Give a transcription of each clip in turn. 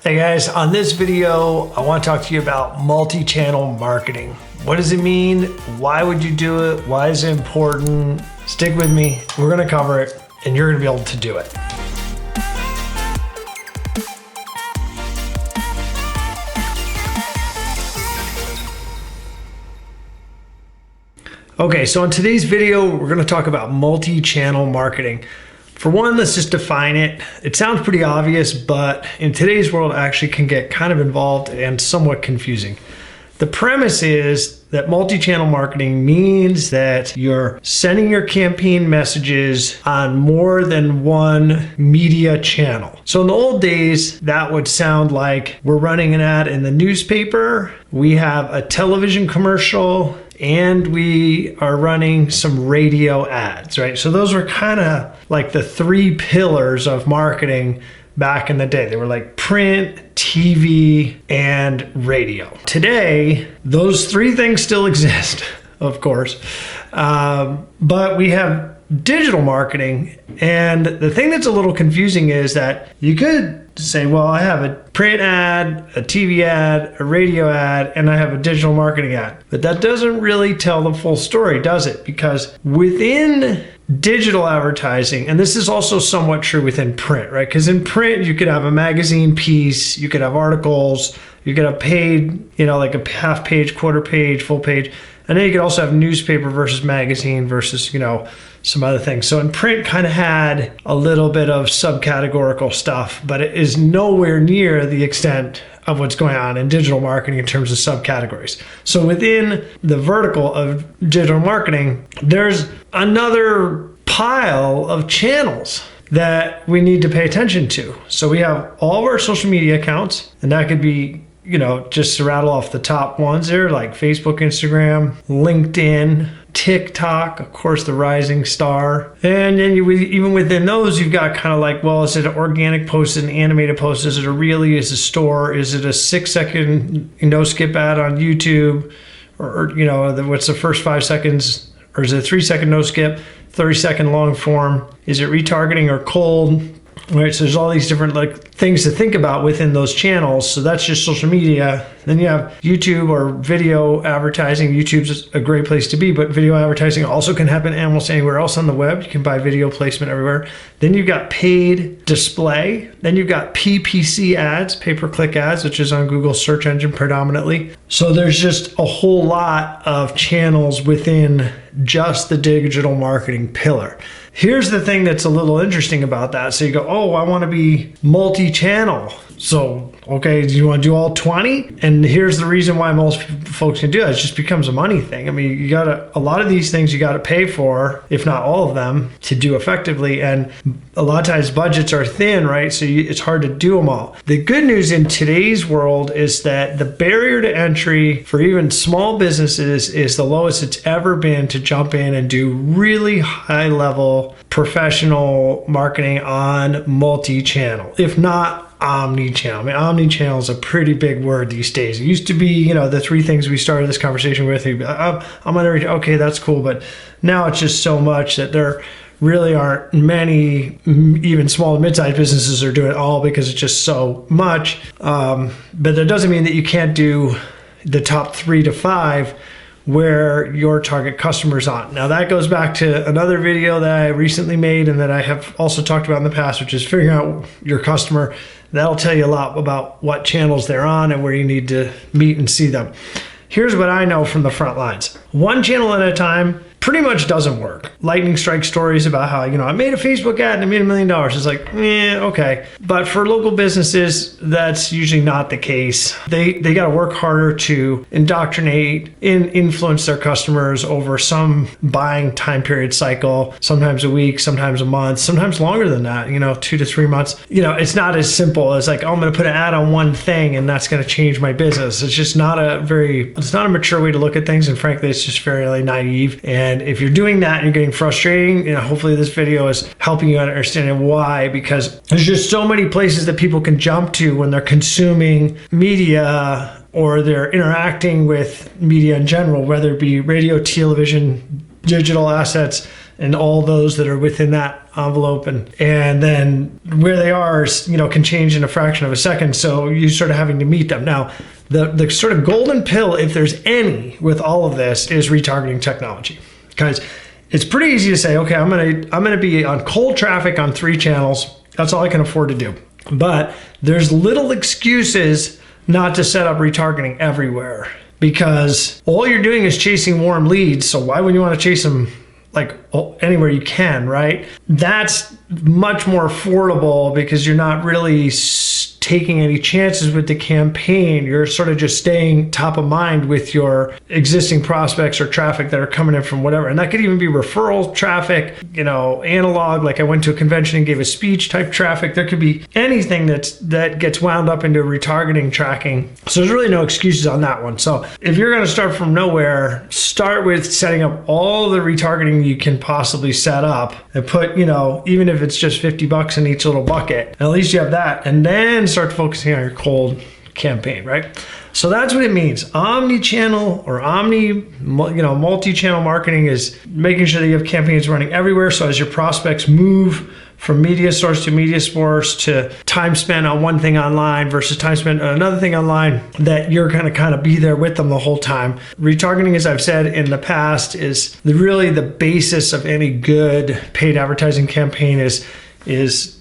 Hey guys, on this video, I want to talk to you about multi-channel marketing. What does it mean? Why would you do it? Why is it important? Stick with me. We're going to cover it and you're going to be able to do it. Okay, so in today's video, we're going to talk about multi-channel marketing. For one, let's just define it. It sounds pretty obvious, but in today's world, it actually can get kind of involved and somewhat confusing. The premise is that multi-channel marketing means that you're sending your campaign messages on more than one media channel. So in the old days, that would sound like we're running an ad in the newspaper, we have a television commercial, and we are running some radio ads, right? So those were kind of like the three pillars of marketing back in the day. They were like print, TV, and radio. Today, those three things still exist, of course, but we have digital marketing. And the thing that's a little confusing is that you could say, well, I have a print ad, a TV ad, a radio ad, and I have a digital marketing ad. But that doesn't really tell the full story, does it? Because within digital advertising, and this is also somewhat true within print, right? Because in print, you could have a magazine piece, you could have articles, you could have paid, like a half page, quarter page, full page. And then you could also have newspaper versus magazine versus, some other things. So in print kind of had a little bit of subcategorical stuff, but it is nowhere near the extent of what's going on in digital marketing in terms of subcategories. So within the vertical of digital marketing, there's another pile of channels that we need to pay attention to. So we have all of our social media accounts, and that could be just to rattle off the top ones there, like Facebook, Instagram, LinkedIn, TikTok, of course, the rising star. And then even within those, you've got kind of like, well, is it an organic post, an animated post? Is it a Reely? Is it a store? Is it a 6-second no skip ad on YouTube? Or what's the first 5 seconds? Or is it a 3-second no skip, 30-second long form? Is it retargeting or cold? Right, so there's all these different things to think about within those channels. So that's just social media. Then you have YouTube or video advertising. YouTube's a great place to be, but video advertising also can happen almost anywhere else on the web. You can buy video placement everywhere. Then you've got paid display. Then you've got PPC ads, pay-per-click ads, which is on Google search engine predominantly. So there's just a whole lot of channels within just the digital marketing pillar. Here's the thing that's a little interesting about that. So you go, oh, I want to be multi-channel. So, okay, do you want to do all 20? And here's the reason why most folks can do that. It just becomes a money thing. I mean, a lot of these things you got to pay for, if not all of them, to do effectively. And a lot of times budgets are thin, right? So it's hard to do them all. The good news in today's world is that the barrier to entry for even small businesses is the lowest it's ever been to jump in and do really high level professional marketing on multi-channel, if not omni-channel. I mean, omni-channel is a pretty big word these days. It used to be, the three things we started this conversation with. I'm gonna read, okay, that's cool, but now it's just so much that there really aren't many, even small and mid-sized businesses are doing it all because it's just so much. But that doesn't mean that you can't do the top 3 to 5 where your target customer's on. Now that goes back to another video that I recently made and that I have also talked about in the past, which is figuring out your customer. That'll tell you a lot about what channels they're on and where you need to meet and see them. Here's what I know from the front lines. One channel at a time pretty much doesn't work. Lightning strike stories about how, I made a Facebook ad and I made $1 million. It's like, okay. But for local businesses, that's usually not the case. They got to work harder to indoctrinate and influence their customers over some buying time period cycle, sometimes a week, sometimes a month, sometimes longer than that, 2 to 3 months. It's not as simple as like, oh, I'm going to put an ad on one thing and that's going to change my business. It's just it's not a mature way to look at things. And frankly, it's just fairly naive. And if you're doing that and you're getting frustrating, hopefully this video is helping you understand why, because there's just so many places that people can jump to when they're consuming media or they're interacting with media in general, whether it be radio, television, digital assets, and all those that are within that envelope, and then where they are, can change in a fraction of a second. So you're sort of having to meet them. Now, the sort of golden pill, if there's any, with all of this, is retargeting technology, because it's pretty easy to say, okay, I'm gonna be on cold traffic on 3 channels. That's all I can afford to do. But there's little excuses not to set up retargeting everywhere, because all you're doing is chasing warm leads. So why would you want to chase them like anywhere you can, right? That's much more affordable because you're not really taking any chances with the campaign. You're sort of just staying top of mind with your existing prospects or traffic that are coming in from whatever. And that could even be referral traffic, analog, like I went to a convention and gave a speech type traffic. There could be anything that gets wound up into retargeting tracking. So there's really no excuses on that one. So if you're going to start from nowhere, start with setting up all the retargeting you can possibly set up and put, even if it's just $50 in each little bucket, at least you have that. And then start focusing on your cold campaign, right? So that's what it means. Omni-channel or multi-channel marketing is making sure that you have campaigns running everywhere. So as your prospects move from media source to media source to time spent on one thing online versus time spent on another thing online, that you're going to kind of be there with them the whole time. Retargeting, as I've said in the past, is really the basis of any good paid advertising campaign, is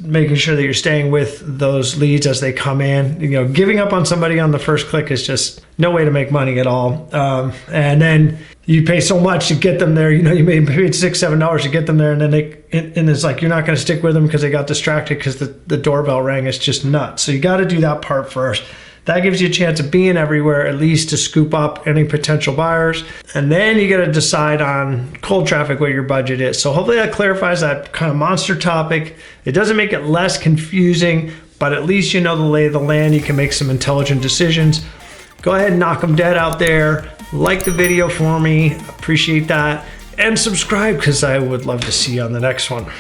making sure that you're staying with those leads as they come in. Giving up on somebody on the first click is just no way to make money at all. And then you pay so much to get them there. You may paid $6, $7 to get them there, and then and it's like you're not going to stick with them because they got distracted because the doorbell rang. It's just nuts. So you got to do that part first. That gives you a chance of being everywhere, at least to scoop up any potential buyers. And then you got to decide on cold traffic what your budget is. So hopefully that clarifies that kind of monster topic. It doesn't make it less confusing, but at least you know the lay of the land. You can make some intelligent decisions. Go ahead and knock them dead out there. Like the video for me. Appreciate that. And subscribe, because I would love to see you on the next one.